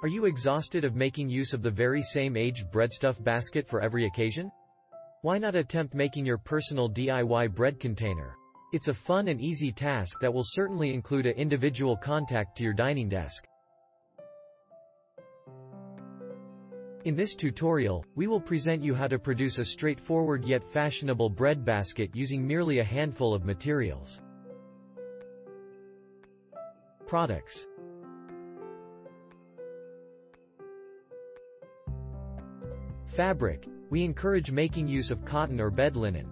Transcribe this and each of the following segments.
Are you exhausted of making use of the very same aged breadstuff basket for every occasion? Why not attempt making your personal DIY bread container? It's a fun and easy task that will certainly include an individual contact to your dining desk. In this tutorial, we will present you how to produce a straightforward yet fashionable bread basket using merely a handful of materials. Products. Fabric. We encourage making use of cotton or bed linen.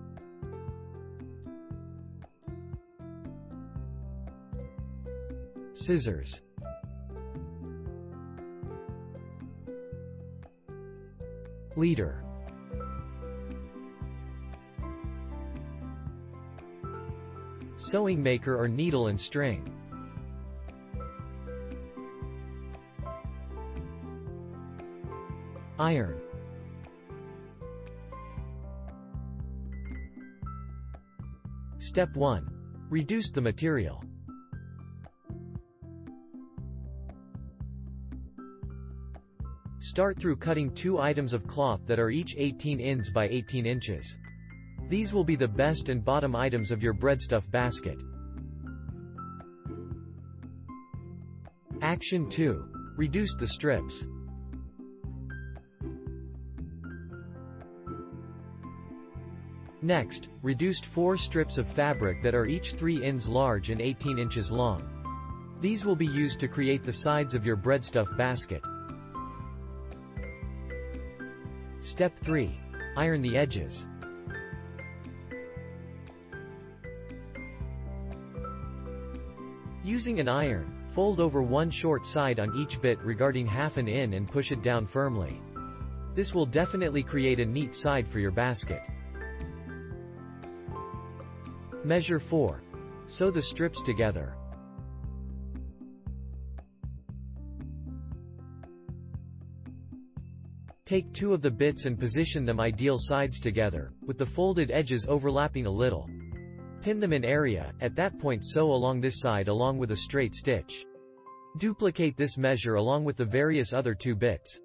Scissors. Leader. Sewing maker or needle and string. Iron. Step 1. Reduce the material. Start through cutting 2 items of cloth that are each 18 inches by 18 inches. These will be the best and bottom items of your breadstuff basket. Action 2. Reduce the strips. Next, reduced 4 strips of fabric that are each 3 inches large and 18 inches long. These will be used to create the sides of your breadstuff basket. Step 3. Iron the edges. Using an iron, fold over one short side on each bit regarding half an inch and push it down firmly. This will definitely create a neat side for your basket. Measure 4. Sew the strips together. Take 2 of the bits and position them ideal sides together, with the folded edges overlapping a little. Pin them in area. At that point sew along this side along with a straight stitch. Duplicate this measure along with the various other 2 bits.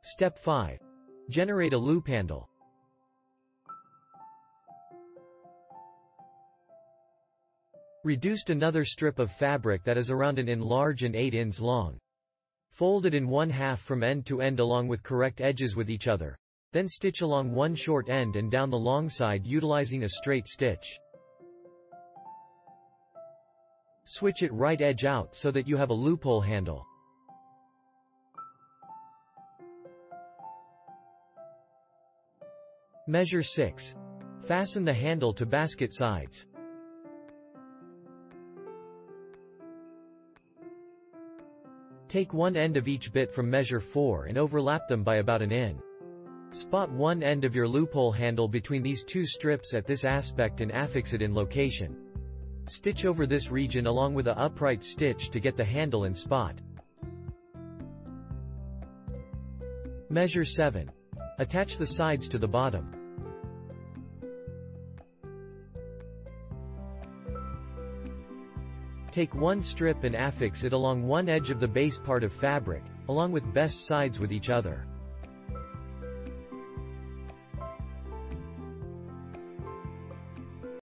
Step 5. Generate a loop handle. Reduced another strip of fabric that is around an inch large and 8 inches long. Fold it in 1/2 from end to end along with correct edges with each other. Then stitch along one short end and down the long side utilizing a straight stitch. Switch it right edge out so that you have a loophole handle. Measure 6. Fasten the handle to basket sides. Take one end of each bit from measure 4 and overlap them by about an inch. Spot one end of your loophole handle between these 2 strips at this aspect and affix it in location. Stitch over this region along with an upright stitch to get the handle in spot. Measure 7. Attach the sides to the bottom. Take one strip and affix it along one edge of the base part of fabric, along with best sides with each other.